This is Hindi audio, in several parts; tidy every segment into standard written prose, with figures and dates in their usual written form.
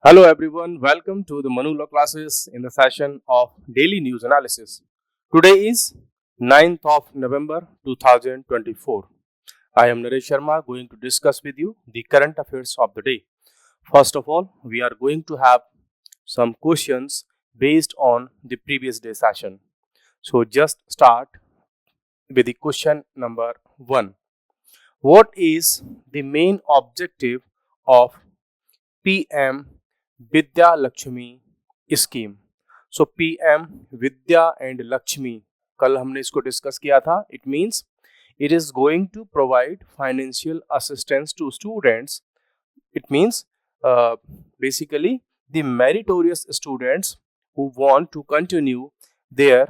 Hello everyone, welcome to the Manu Law classes in the session of Daily News Analysis. Today is 9th of November 2024. I am Naresh Sharma going to discuss with you the current affairs of the day. First of all, we are going to have some questions based on the previous day session. So just start with the question number 1. What is the main objective of PM Vidya Lakshmi scheme? So PM Vidya and Lakshmi कल हमने इसको डिस्कस किया था. It means it is going to provide financial assistance to students. It means basically the meritorious students who want to continue their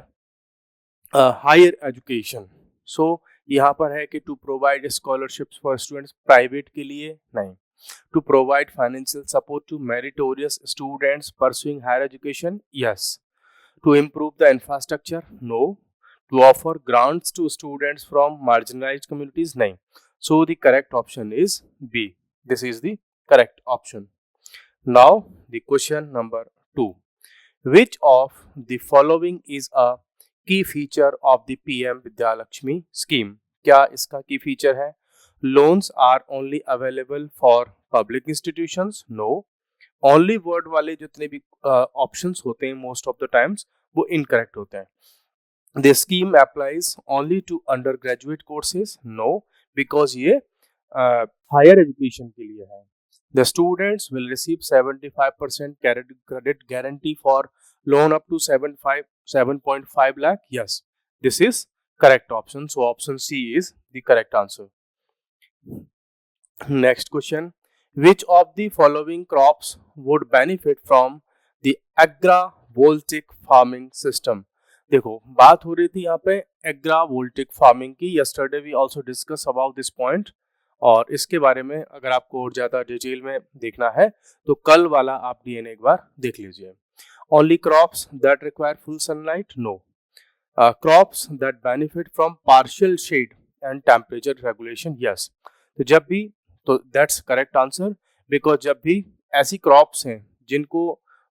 higher education. So यहाँ पर है कि to provide scholarships for students, private के लिए नहीं. To provide financial support to meritorious students pursuing higher education, yes. To improve the infrastructure, no. To offer grants to students from marginalized communities, no. So the correct option is B. This is the correct option. Now the question number 2. Which of the following is a key feature of the PM Vidya Lakshmi scheme? क्या इसका की फीचर है? Loans are only available for public institutions, no. Only word वाले जितने भी ऑप्शंस होते हैं most of the times वो incorrect होते हैं. The scheme applies only to undergraduate courses, no, because ये higher education के लिए है. The students will receive 75% credit guarantee for loan up to 7.5 lakh. Yes, this is correct option. So option C is the correct answer. Next question. Which of the following crops would benefit from the agrivoltaic farming system? देखो बात हो रही थी यहाँ पे agrivoltaic farming की. Yesterday we also discussed about this point. और इसके बारे में अगर आपको और ज़्यादा डिटेल में देखना है तो कल वाला आप DNA एक बार देख लीजिए. Only crops that require full sunlight? No. Crops that benefit from partial shade and temperature regulation? Yes. तो जब भी तो दैट्स करेक्ट आंसर, बिकॉज जब भी ऐसी क्रॉप्स हैं जिनको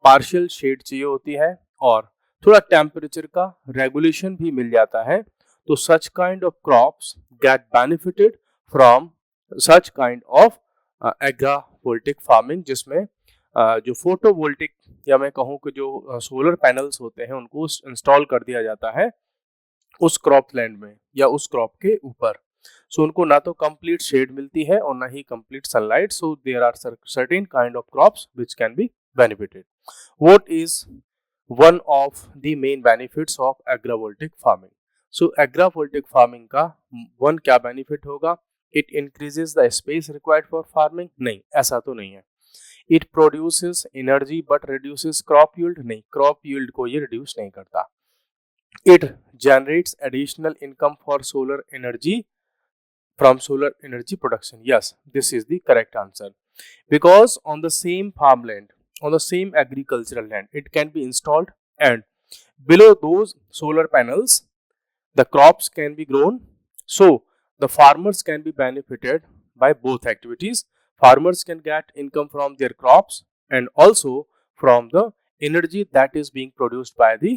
पार्शियल शेड चाहिए होती है और थोड़ा टेम्परेचर का रेगुलेशन भी मिल जाता है तो such kind of crops get benefited from such kind of agrovoltaic farming, जिसमें जो फोटोवोल्टिक या मैं कहूँ कि जो सोलर पैनल्स होते हैं उनको इंस्टॉल कर दिया जाता है उस क्रॉप लैंड में या उस क्रॉप के ऊपर. सो उनको ना तो कंप्लीट शेड मिलती है और ना ही complete sunlight. So there are certain kind of crops which can be benefited. What is one of the main benefits of agrovoltaic farming? So agrovoltaic farming का वन क्या बेनिफिट होगा? It increases the space required for farming? नहीं, ऐसा तो नहीं है. It produces energy but reduces crop yield? नहीं, क्रॉप यील्ड को ये रिड्यूस नहीं करता. It generates additional income for solar energy from solar energy production? Yes, this is the correct answer. Because on the same farmland, on the same agricultural land, it can be installed and below those solar panels, the crops can be grown. So the farmers can be benefited by both activities. Farmers can get income from their crops and also from the energy that is being produced by the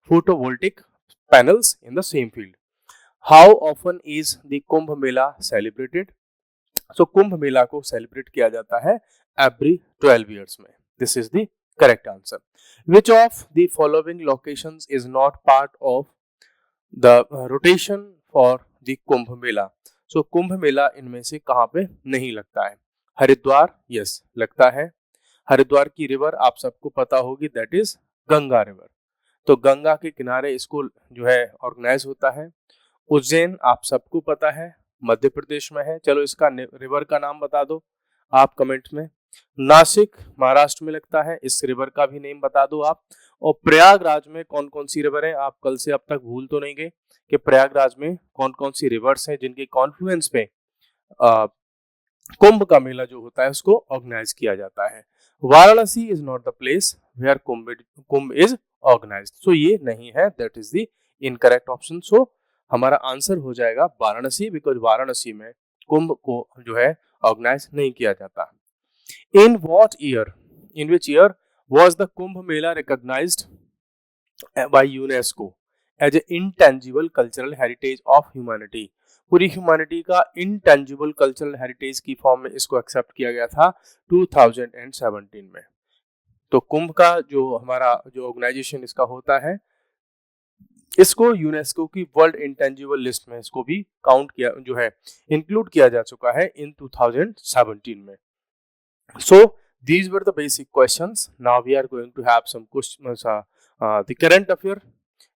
photovoltaic panels in the same field. How often is the Kumbh Mela celebrated? So Kumbh Mela को सेलिब्रेट किया जाता है every 12 years में. This is the correct answer. Which of the following locations is not part of the rotation for the Kumbh Mela? So Kumbh Mela इनमें से कहाँ पे नहीं लगता है? हरिद्वार, yes, लगता है. हरिद्वार की रिवर आप सबको पता होगी, दैट इज गंगा रिवर. तो गंगा के किनारे इसको जो है ऑर्गेनाइज होता है. उज्जैन आप सबको पता है मध्य प्रदेश में है. चलो इसका रिवर का नाम बता दो आप कमेंट में. नासिक महाराष्ट्र में लगता है, इस रिवर का भी नेम बता दो आप. और प्रयागराज में कौन कौन सी रिवर है? आप कल से अब तक भूल तो नहीं गए कि प्रयागराज में कौन कौन सी रिवर्स हैं जिनके कॉन्फ्लुएंस पे कुंभ का मेला जो होता है उसको ऑर्गेनाइज किया जाता है. Varanasi is not the place where Kumbh is organized. So ये नहीं है, that is the incorrect option. So हमारा आंसर हो जाएगा वाराणसी, बिकॉज वाराणसी में कुंभ को जो है ऑर्गेनाइज नहीं किया जाता. In what year in which year was the Kumbh Mela recognized by UNESCO as an intangible cultural heritage of humanity? पूरी ह्यूमैनिटी का इंटेंजिबल कल्चरल हेरिटेज की फॉर्म में इसको एक्सेप्ट किया गया था 2017 में। तो कुंभ का जो हमारा जो ऑर्गेनाइजेशन इसका होता है, इसको यूनेस्को की वर्ल्ड इंटेंजिबल लिस्ट में इसको भी काउंट किया जो है इंक्लूड किया जा चुका है इन 2017 में। So these were the basic questions. Now we are going to have some questions, the current affair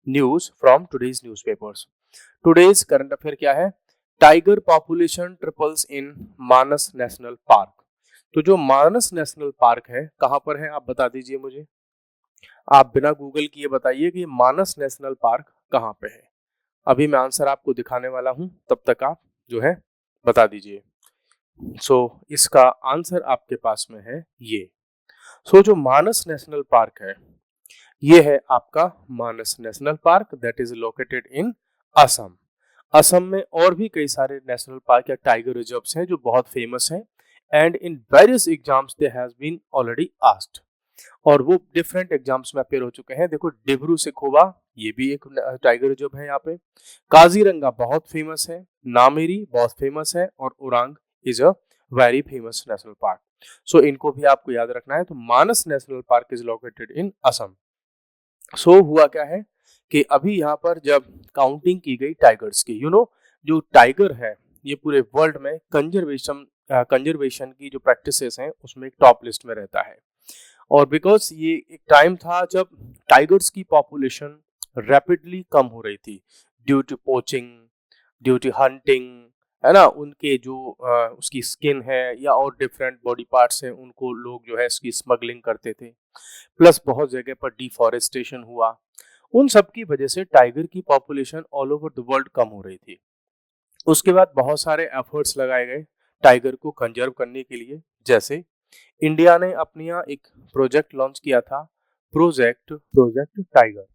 news from today's newspapers. Today's current affair क्या है? टाइगर पॉपुलेशन ट्रिपल्स इन मानस नेशनल पार्क। तो जो मानस नेशनल पार्क है कहाँ पर है आप बता दीजिए मुझे। आप बिना गूगल किए बताइए कि मानस नेशनल पार्क कहाँ पे है। अभी मैं आंसर आपको दिखाने वाला हूँ, तब तक आप जो है बता दीजिए। इसका आंसर आपके पास में है ये। जो मानस नेशनल पार्क है ये है आपका Manas national park that is located in Assam. Assam में और भी कई सारे नेशनल पार्क या टाइगर रिजर्व्स हैं जो बहुत फेमस हैं and in various exams they has been already asked, और वो डिफरेंट एग्जाम्स में अपेयर हो चुके हैं। देखो डिब्रू सिखोवा ये भी एक टाइगर रिजर्व है यहाँ पे, काजीरंगा बहुत फेमस है, नामेरी बहुत फेमस है और Orang is a very famous national park. इनको भी आपको याद रखना है। तो Manas national park is located in Assam. हुआ क्या है कि अभी यहाँ पर जब काउंटिंग की गई टाइगर्स की, जो टाइगर है ये पूरे वर्ल्ड में कंजर्वेशन की जो प्रैक्टिसेस हैं उसमें एक टॉप लिस्ट में रहता है। और बिकॉज ये एक टाइम था जब टाइगर्स की पॉपुलेशन रैपिडली कम हो रही थी due to poaching, due to hunting, है ना, उनके जो उसकी स्किन है या और डिफरेंट बॉडी पार्ट्स हैं उनको लोग जो है इसकी स्मगलिंग करते थे, प्लस बहुत जगह पर डिफॉरेस्टेशन हुआ। उन सब की वजह से टाइगर की population all over the world कम हो रही थी। उसके बाद बहुत सारे एफर्ट्स लगाए गए टाइगर को कंजर्व करने के लिए। जैसे इंडिया ने अपने यहाँ एक प्रोजेक्ट लॉन्च किया था, प्रोजेक्ट टाइगर,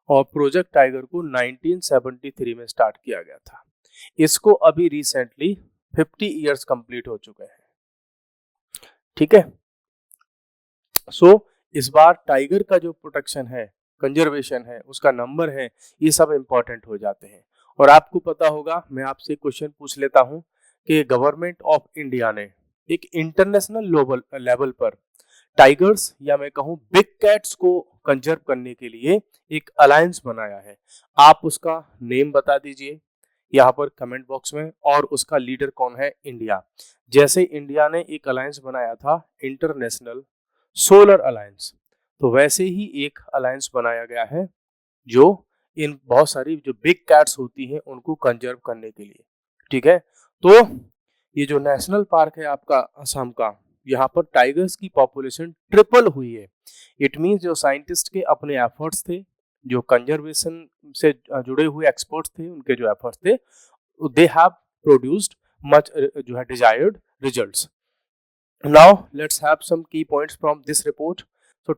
और प्रोजेक्ट टाइगर को 1973 में स्टार्ट किया गया था। इसको अभी रिसेंटली 50 इयर्स कंप्लीट हो चुके हैं। ठीक है, इस बार टाइगर का जो प्रोटेक्शन है, कंजर्वेशन है, उसका नंबर है, ये सब इंपॉर्टेंट हो जाते हैं। और आपको पता होगा, मैं आपसे क्वेश्चन पूछ लेता हूं कि गवर्नमेंट ऑफ इंडिया ने एक इंटरनेशनल लेवल पर टाइगर्स या मैं कहूं बिग कैट्स को कंजर्व करने के लिए एक अलायंस बनाया है। आप उसका नेम बता दीजिए यहाँ पर कमेंट बॉक्स में, और उसका लीडर कौन है? इंडिया। जैसे इंडिया ने एक अलायंस बनाया था इंटरनेशनल सोलर अलायंस, तो वैसे ही एक अलायंस बनाया गया है जो इन बहुत सारी जो बिग कैट्स होती हैं उनको कंजर्व करने के लिए। ठीक है, तो ये जो नेशनल पार्क है आपका असम का, यहाँ पर टाइगर्स की पॉपुलेशन ट्रिपल हुई है। इट मींस जो साइंटिस्ट के अपने एफर्ट्स थे, जो कंजर्वेशन से जुड़े हुए एक्सपर्ट्स थे, उनके जो एफर्ट्स थे, दे हैव प्रोड्यूस्ड मच जो है desired results. Now let's have some key points from this report.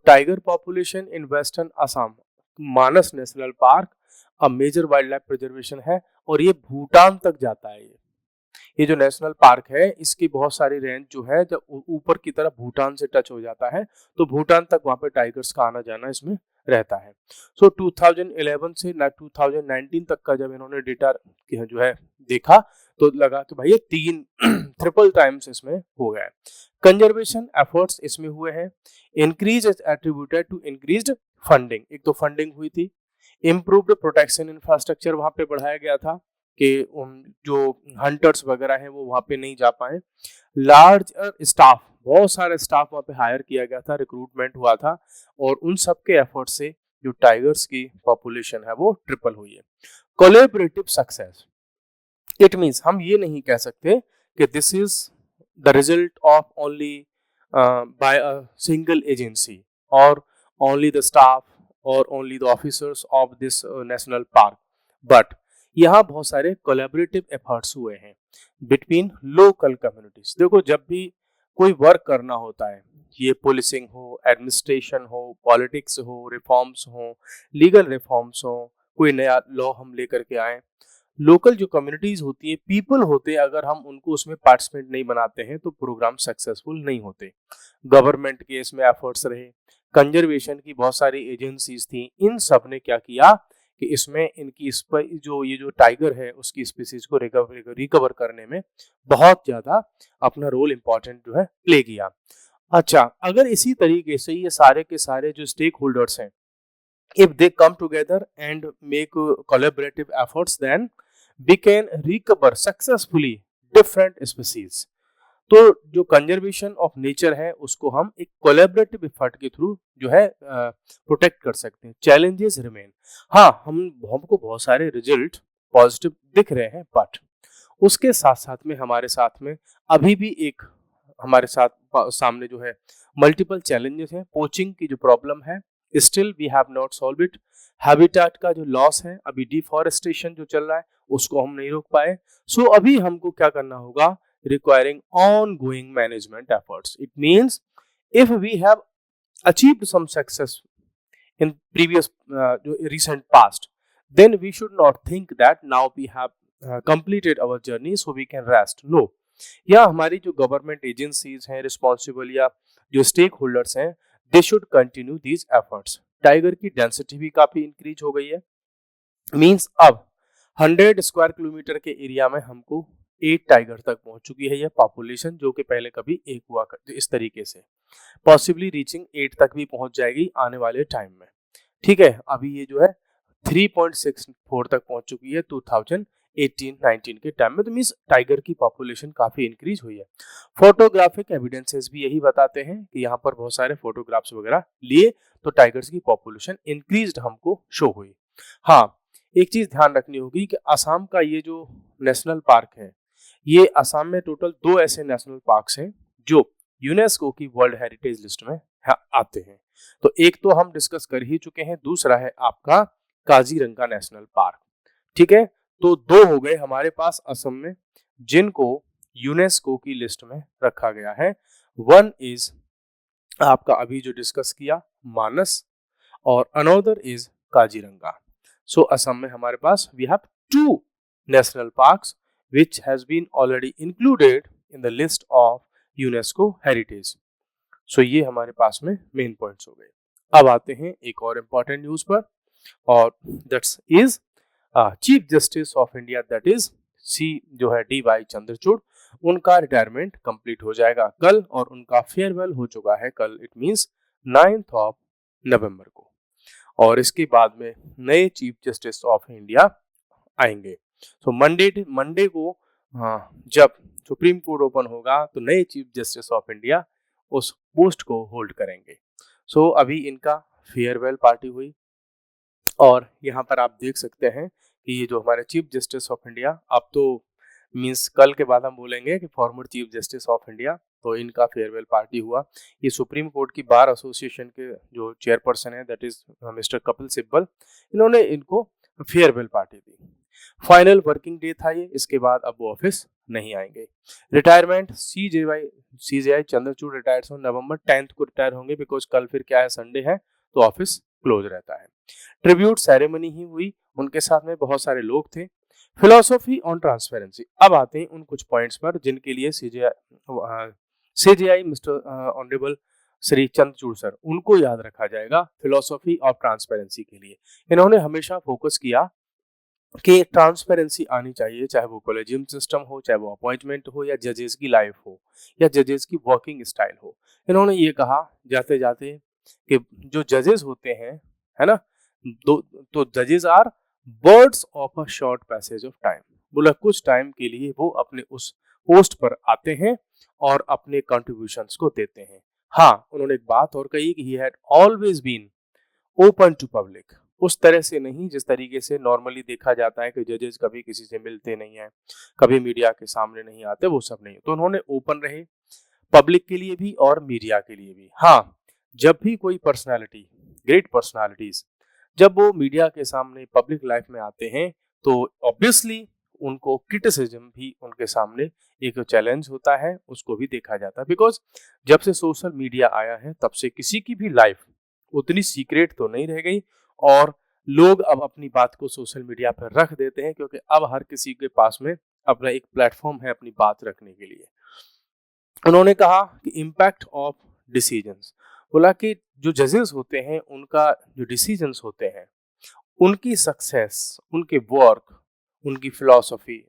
Tiger population in western Assam, Manas national park a major wild life preservation है, और ये भूटान तक जाता है। ये जो नेशनल पार्क है इसकी बहुत सारी रेंज जो है जब ऊपर की तरफ भूटान से टच हो जाता है, तो भूटान तक वहाँ पे टाइगर्स का आना जाना इसमें रहता है। 2011 से 2019 तक का जब इन्होंने डेटा जो है देखा तो लगा कि भाई ये 3 ट्रिपल टाइम्स इसमें हो गया है। कंजर्वेशन एफर्ट्स इसमें हुए हैं। Increase is attributed to increased funding, एक तो फंडिंग हुई थी। इम्प्रूव्ड प्रोटेक्शन इंफ्रास्ट्रक्चर वहाँ पे बढ़ाया गया था कि जो हंटर्स वगैरह हैं वो वहाँ पे नहीं जा पाए। लार्ज स्टाफ, बहुत सारे स्टाफ वहाँ पे हायर किया गया था, रिक्रूटमेंट हुआ था, और उन सब के एफर्ट से जो टाइगर्स की पॉपुलेशन है वो ट्रिपल हुई है। कोलैबोरेटिव सक्सेस, इट मींस हम ये नहीं कह सकते कि this is the result of only by a single agency और ओनली द स्टाफ और only the officers of this national park, but यहाँ बहुत सारे कोलैबोरेटिव एफर्ट्स हुए हैं बिटवीन लोकल कम्युनिटीज। देखो जब भी कोई वर्क करना होता है, ये पुलिसिंग हो, एडमिनिस्ट्रेशन हो, पॉलिटिक्स हो, रिफॉर्म्स हो, लीगल रिफॉर्म्स हो, कोई नया लॉ हम लेकर के आए, लोकल जो कम्युनिटीज होती है, पीपल होते हैं, अगर हम उनको उसमें पार्टिसिपेंट नहीं बनाते हैं तो प्रोग्राम सक्सेसफुल नहीं होते। गवर्नमेंट के इसमें एफर्ट्स रहे, कंजर्वेशन की बहुत सारी एजेंसीज थी, इन सब ने क्या किया कि इसमें इनकी इस पर जो ये जो टाइगर है उसकी स्पीसीज को रिकवर करने में बहुत ज्यादा अपना रोल इम्पोर्टेंट जो है प्ले किया। अच्छा, अगर इसी तरीके से ये सारे के सारे जो स्टेक होल्डर्स हैं, if they come together and make collaborative efforts, then we can recover successfully different species। तो जो कंजर्वेशन ऑफ नेचर है उसको हम एक कोलैबोरेटिव एफर्ट के थ्रू जो है प्रोटेक्ट कर सकते हैं। चैलेंजेस रिमेन, हाँ हमको बहुत सारे रिजल्ट पॉजिटिव दिख रहे हैं, बट उसके साथ साथ में हमारे साथ में अभी भी एक हमारे साथ सामने जो है मल्टीपल चैलेंजेस हैं। पोचिंग की जो प्रॉब्लम है, still we have not solve it. Habitat का जो लॉस है, अभी डिफॉरेस्टेशन जो चल रहा है उसको हम नहीं रोक पाए। सो अभी हमको क्या करना होगा, requiring ongoing management efforts। It means if we have achieved some success in previous recent past, then we should not think that now we have completed our journey so we can rest। No, या हमारी जो गवर्नमेंट एजेंसीज हैं रिस्पॉन्सिबल या जो स्टेक होल्डर्स हैं, they should continue these efforts. Tiger की डेंसिटी भी काफी इंक्रीज हो गई है, मींस अब 100 स्क्वायर किलोमीटर के एरिया में हमको 8 टाइगर तक पहुंच चुकी है यह पॉपुलेशन, जो कि पहले कभी एक हुआ करती। इस तरीके से पॉसिबली रीचिंग 8 तक भी पहुंच जाएगी आने वाले टाइम में। ठीक है, अभी ये जो है 3.64 तक पहुंच चुकी है 2018-19 के टाइम में। तो मींस टाइगर की पॉपुलेशन काफी इंक्रीज हुई है। फोटोग्राफिक एविडेंसेस भी यही बताते हैं कि यहाँ पर बहुत सारे फोटोग्राफ्स वगैरह लिए तो टाइगर्स की पॉपुलेशन इंक्रीज हमको शो हुई। हाँ, एक चीज ध्यान रखनी होगी कि असम का ये जो नेशनल पार्क है, ये असम में टोटल 2 ऐसे नेशनल पार्क्स हैं जो यूनेस्को की वर्ल्ड हेरिटेज लिस्ट में आते हैं। तो एक तो हम डिस्कस कर ही चुके हैं, दूसरा है आपका काजीरंगा नेशनल पार्क। ठीक है, तो 2 हो गए हमारे पास असम में जिनको यूनेस्को की लिस्ट में रखा गया है। वन इज आपका अभी जो डिस्कस किया मानस, और another is Kaziranga. So Assam में हमारे पास we have 2 national parks which has been already included in the list of UNESCO heritage। so ये हमारे पास में मेन पॉइंट्स हो गए। अब आते हैं एक और इम्पॉर्टेंट न्यूज पर, और that's is chief justice of India, that is सी जो है डी.वाई. चंद्रचूड़, उनका रिटायरमेंट कंप्लीट हो जाएगा कल, और उनका फेयरवेल हो चुका है कल, इट मींस 9 नवंबर को। और इसके बाद में नए चीफ जस्टिस ऑफ इंडिया आएंगे। तो मंडे को जब सुप्रीम कोर्ट ओपन होगा तो नए चीफ जस्टिस ऑफ इंडिया उस पोस्ट को होल्ड करेंगे। सो अभी इनका फेयरवेल पार्टी हुई, और यहाँ पर आप देख सकते हैं कि ये जो हमारे चीफ जस्टिस ऑफ इंडिया, अब तो मींस कल के बाद हम बोलेंगे कि former chief justice of India, तो इनका फेयरवेल पार्टी हुआ। ये सुप्रीम कोर्ट की बार एसोसिएशन के जो चेयरपर्सन है, that is mister Kapil Sibal, इन्होंने इनको फेयरवेल पार्टी दी। फाइनल वर्किंग डे था ये, इसके बाद अब वो ऑफिस नहीं आएंगे। रिटायरमेंट सीजेआई चंद्रचूड़ रिटायर्स हो नवंबर 10 को रिटायर होंगे, बिकॉज कल फिर क्या है, संडे है, तो ऑफिस क्लोज रहता है। ट्रिब्यूट सेरेमनी ही हुई, उनके साथ में बहुत सारे लोग थे। फिलोसॉफी ऑन ट्रांसपेरेंसी, अब आते हैं उन कुछ पॉइंट्स पर जिनके लिए CJI mister honourable Shri Chandrachud sir, उनको याद रखा जाएगा फिलोसॉफी ऑफ ट्रांसपेरेंसी के लिए। इन्होंने हमेशा फोकस किया कि ट्रांसपेरेंसी आनी चाहिए, चाहे वो कॉलेजियम सिस्टम हो, चाहे वो अपॉइंटमेंट हो, या जजेस की लाइफ हो, या जजेस की वर्किंग स्टाइल हो। इन्होंने ये कहा जाते जाते कि जो जजेस होते हैं, है ना, तो जजेस are birds of a short passage of time. बोला कुछ टाइम के लिए वो अपने उस पोस्ट पर आते हैं और अपने कंट्रीब्यूशंस को देते हैं। हाँ, उन्होंने एक बात और कही कि he had always been open to public, उस तरह से नहीं जिस तरीके से नॉर्मली देखा जाता है कि जजेस कभी किसी से मिलते नहीं है, कभी मीडिया के सामने नहीं आते, वो सब नहीं। तो उन्होंने ओपन रहे पब्लिक के लिए भी और मीडिया के लिए भी। हाँ, जब भी कोई पर्सनालिटी, ग्रेट पर्सनालिटीज, जब वो मीडिया के सामने पब्लिक लाइफ में आते हैं तो ऑब्वियसली उनको क्रिटिसिज्म भी उनके सामने एक चैलेंज होता है, उसको भी देखा जाता है। बिकॉज जब से सोशल मीडिया आया है तब से किसी की भी लाइफ उतनी सीक्रेट तो नहीं रह गई, और लोग अब अपनी बात को सोशल मीडिया पर रख देते हैं, क्योंकि अब हर किसी के पास में अपना एक प्लेटफॉर्म है अपनी बात रखने के लिए। उन्होंने कहा कि इम्पैक्ट ऑफ डिसीजंस, बोला कि जो जजेस होते हैं उनका जो डिसीजंस होते हैं, उनकी सक्सेस, उनके वर्क, उनकी फिलॉसफी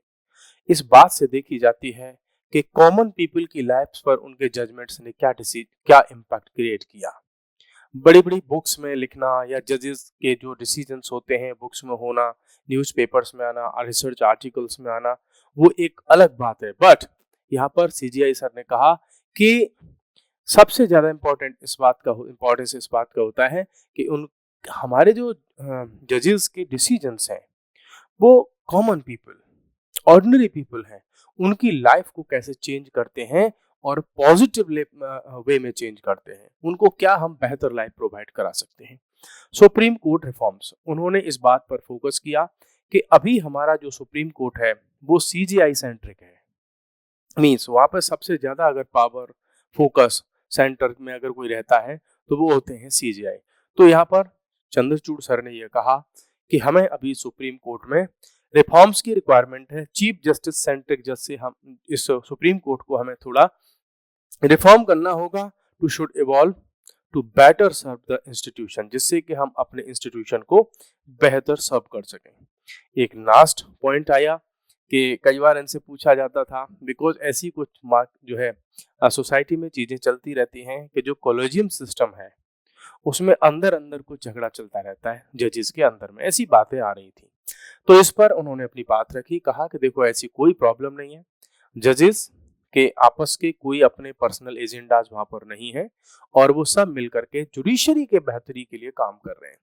इस बात से देखी जाती है कि कॉमन पीपल की लाइफ पर उनके जजमेंट्स ने क्या इम्पैक्ट क्रिएट किया। बड़ी बड़ी बुक्स में लिखना या जजेस के जो डिसीजंस होते हैं बुक्स में होना, न्यूज़पेपर्स में आना, रिसर्च आर्टिकल्स में आना, वो एक अलग बात है। बट यहाँ पर सीजीआई सर ने कहा कि सबसे ज़्यादा इम्पोर्टेंस इस बात का होता है कि उन हमारे जो जजेस के डिसीजंस हैं वो कॉमन पीपल, ऑर्डिनरी पीपल हैं, उनकी लाइफ को कैसे चेंज करते हैं और पॉजिटिव वे में चेंज करते हैं, उनको क्या हम बेहतर लाइफ प्रोवाइड करा सकते हैं। सुप्रीम कोर्ट रिफॉर्म्स, उन्होंने इस बात पर फोकस किया कि अभी हमारा जो सुप्रीम कोर्ट है वो सीजीआई सेंट्रिक है। मीन्स वहाँ पर सबसे ज़्यादा अगर पावर फोकस सेंटर में अगर कोई रहता है तो वो होते हैं सीजीआई। तो यहाँ पर चंद्रचूड़ सर ने यह कहा कि हमें अभी सुप्रीम कोर्ट में रिफॉर्म्स की रिक्वायरमेंट है। चीफ जस्टिस सेंट्रिक जज से हम इस सुप्रीम कोर्ट को हमें थोड़ा रिफॉर्म करना होगा, too should evolve to better serve the institution, जिससे कि हम अपने इंस्टीट्यूशन को बेहतर सर्व कर सकें। एक लास्ट पॉइंट आया कि कई बार इनसे पूछा जाता था, बिकॉज ऐसी कुछ जो है सोसाइटी में चीजें चलती रहती हैं कि जो कॉलेजियम सिस्टम है उसमें अंदर अंदर कुछ झगड़ा चलता रहता है जजेस के अंदर में, ऐसी बातें आ रही थी। तो इस पर उन्होंने अपनी बात रखी, कहा कि देखो ऐसी कोई प्रॉब्लम नहीं है, जजेस के आपस के कोई अपने पर्सनल एजेंडाज वहां पर नहीं है और वो सब मिलकर के जुडिशरी के बेहतरी के लिए काम कर रहे हैं।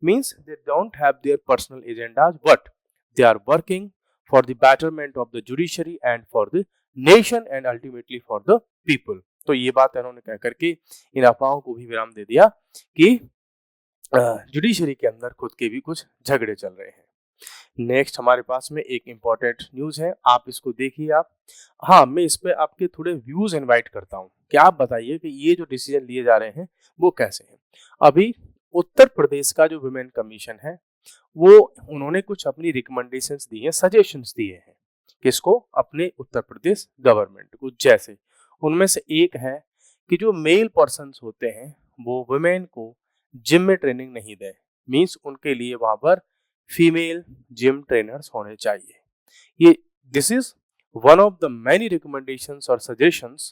Means they don't have their personal agendas but they are working for the betterment of the judiciary and for the nation and ultimately for the people. तो ये बात इन्होंने कह करके इन अफवाहों को भी विराम दे दिया कि जुडिशरी के अंदर खुद के भी कुछ झगड़े चल रहे हैं। नेक्स्ट हमारे पास में एक इम्पॉर्टेंट न्यूज है, आप इसको देखिए। आप हाँ, मैं इस पे आपके थोड़े व्यूज इनवाइट करता हूँ कि आप बताइए कि ये जो डिसीजन लिए जा रहे हैं वो कैसे हैं। अभी उत्तर प्रदेश का जो वुमेन कमीशन है वो उन्होंने कुछ अपनी रिकमेंडेशंस दी हैं, सजेशंस दिए हैं किसको, अपने उत्तर प्रदेश गवर्नमेंट को। जैसे उनमें से एक है कि जो मेल पर्सन्स होते हैं वो वुमेन को जिम में ट्रेनिंग नहीं दें। मीन्स उनके लिए वहां पर फीमेल जिम ट्रेनर्स होने चाहिए। ये this is one of the many recommendations or suggestions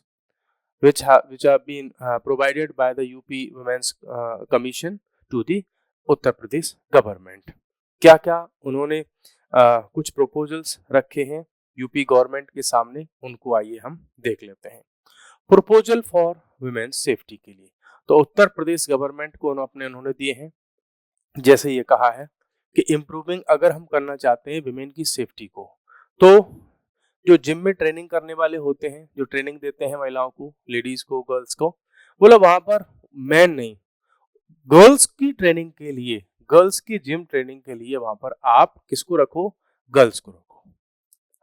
which have been provided by the UP Women's Commission to the Uttar Pradesh government. क्या क्या उन्होंने कुछ प्रपोजल्स रखे हैं यूपी गवर्नमेंट के सामने, उनको आइए हम देख लेते हैं। प्रपोजल फॉर वुमेन्स सेफ्टी के लिए तो उत्तर प्रदेश गवर्नमेंट को उन्होंने दिए हैं। जैसे ये कहा है कि इम्प्रूविंग अगर हम करना चाहते हैं विमेन की सेफ्टी को, तो जो जिम में ट्रेनिंग करने वाले होते हैं, जो ट्रेनिंग देते हैं महिलाओं को, लेडीज को, गर्ल्स को, बोला वहां पर मैन नहीं, गर्ल्स की ट्रेनिंग के लिए, गर्ल्स की जिम ट्रेनिंग के लिए वहां पर आप किसको रखो, गर्ल्स को रखो।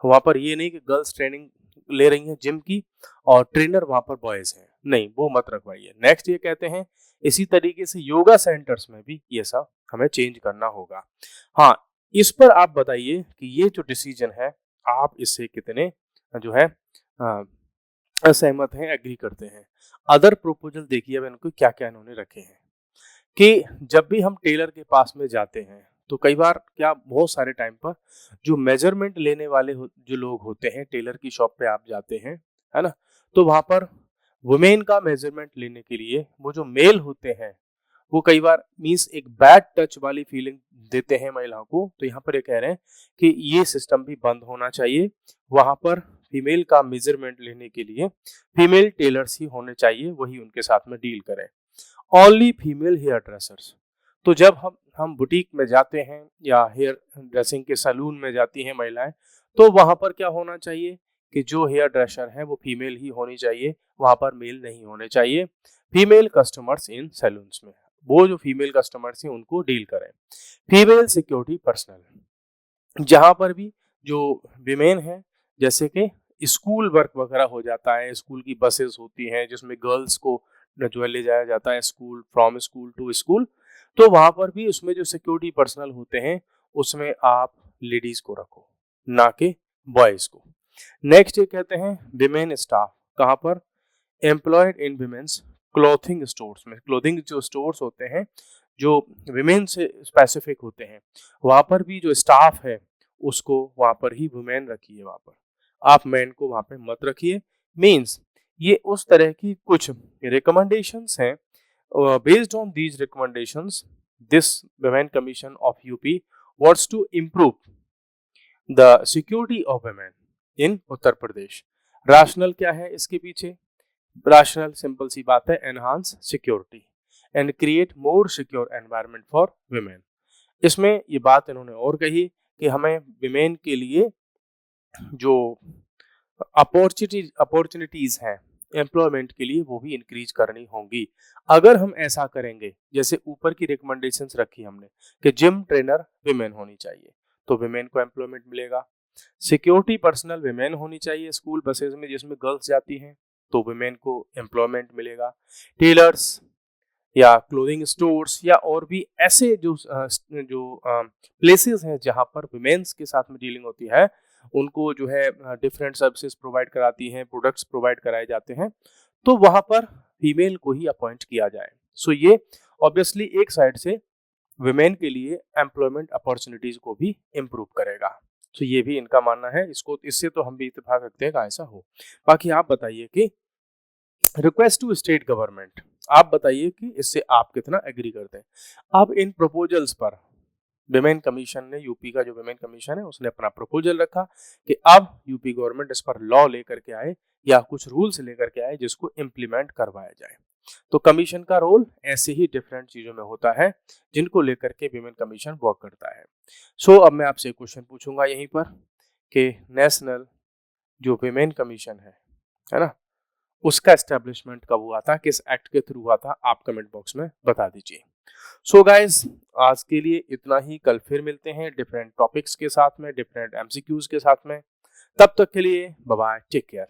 वहां पर ये नहीं कि गर्ल्स ट्रेनिंग ले रही हैं जिम की और ट्रेनर वहां पर बॉयज हैं, नहीं, वो मत रखवाइए। नेक्स्ट ये कहते हैं इसी तरीके से योगा सेंटर्स में भी ये सब हमें चेंज करना होगा। हाँ, इस पर आप बताइए कि ये जो डिसीजन है आप इससे कितने जो है असहमत हैं, एग्री करते हैं। अदर प्रपोजल देखिए अब इनको क्या क्या इन्होंने रखे हैं कि जब भी हम टेलर के पास में जाते हैं तो कई बार क्या बहुत सारे टाइम पर जो मेजरमेंट लेने वाले जो लोग होते हैं, टेलर की शॉप पे आप जाते हैं, है ना, तो वहां पर वुमेन का मेजरमेंट लेने के लिए वो जो मेल होते हैं वो कई बार मीन्स एक बैड टच वाली फीलिंग देते हैं महिलाओं को। तो यहाँ पर ये कह रहे हैं कि ये सिस्टम भी बंद होना चाहिए, वहां पर फीमेल का मेजरमेंट लेने के लिए फीमेल टेलर्स ही होने चाहिए, वही उनके साथ में डील करें। ओनली फीमेल हेयर ड्रेसर्स, तो जब हम बुटीक में जाते हैं या हेयर ड्रेसिंग के सैलून में जाती हैं महिलाएं, तो वहां पर क्या होना चाहिए कि जो हेयर ड्रेसर है वो फीमेल ही होनी चाहिए, वहां पर मेल नहीं होने चाहिए। फीमेल कस्टमर्स इन सैलून्स में, वो जो फीमेल कस्टमर्स हैं उनको डील करें। फीमेल सिक्योरिटी पर्सनल, जहां पर भी जो विमेन है, जैसे कि स्कूल वर्क वगैरह हो जाता है, स्कूल की बसेस होती हैं जिसमें गर्ल्स को जो है ले जाया जाता है school, from school to school, तो वहां पर भी उसमें जो सिक्योरिटी पर्सनल होते हैं उसमें आप लेडीज को रखो, ना कि बॉयज को। नेक्स्ट ये कहते हैं विमेन स्टाफ, कहाँ पर? Employed in women's clothing stores में। क्लोथिंग जो स्टोर्स होते हैं जो विमेन से स्पेसिफिक होते हैं, वहां पर भी जो स्टाफ है उसको वहां पर ही वुमेन रखिए, वहां पर आप मैन को वहां पे मत रखिए। मीन्स ये उस तरह की कुछ रिकमेंडेशंस हैं। Based on these recommendations this women commission of UP wants to improve the security of women in Uttar Pradesh. Rational क्या है इसके पीछे? राशनल सिंपल सी बात है, enhance security and create more secure environment for women. इसमें ये बात इन्होंने और कही कि हमें विमेन के लिए जो अपॉर्चुनिटीज हैं एम्प्लॉयमेंट के लिए वो भी इंक्रीज करनी होंगी। अगर हम ऐसा करेंगे, जैसे ऊपर की रिकमेंडेशंस रखी हमने कि जिम ट्रेनर विमेन होनी चाहिए, तो विमेन को एम्प्लॉयमेंट मिलेगा। सिक्योरिटी पर्सनल विमेन होनी चाहिए स्कूल बसेज में जिसमें गर्ल्स जाती हैं, तो विमेन को एम्प्लॉयमेंट मिलेगा। टेलर्स या क्लोथिंग स्टोर्स या और भी ऐसे जो प्लेसेस हैं जहां पर विमेन्स के साथ में डीलिंग होती है, उनको जो है डिफरेंट सर्विसेज प्रोवाइड कराती हैं, प्रोडक्ट्स प्रोवाइड कराए जाते हैं, तो वहां पर फीमेल को ही अपॉइंट किया जाए। सो ये ऑब्वियसली एक साइड से विमेन के लिए एम्प्लॉयमेंट अपॉर्चुनिटीज को भी इम्प्रूव करेगा। तो ये भी इनका मानना है, इसको इससे तो हम भी इत्तेफाक रखते हैं कि ऐसा हो। बाकी आप बताइए कि रिक्वेस्ट टू स्टेट गवर्नमेंट, आप बताइए कि इससे आप कितना एग्री करते हैं। अब इन प्रपोजल्स पर विमेन कमीशन ने, यूपी का जो विमेन कमीशन है उसने अपना प्रपोजल रखा कि अब यूपी गवर्नमेंट इस पर लॉ लेकर के आए या कुछ रूल्स लेकर के आए जिसको इम्प्लीमेंट करवाया जाए। तो कमीशन का रोल ऐसे ही डिफरेंट चीजों में होता है जिनको लेकर के विमेन कमीशन वर्क करता है। सो अब मैं आपसे क्वेश्चन पूछूंगा यहीं पर कि नेशनल जो विमेन कमीशन है ना, उसका एस्टेब्लिशमेंट कब हुआ था, किस एक्ट के थ्रू हुआ था, आप कमेंट बॉक्स में बता दीजिए। सो गाइस आज के लिए इतना ही, कल फिर मिलते हैं डिफरेंट टॉपिक्स के साथ में, डिफरेंट एमसीक्यूज के साथ में। तब तक के लिए बाय बाय, टेक केयर।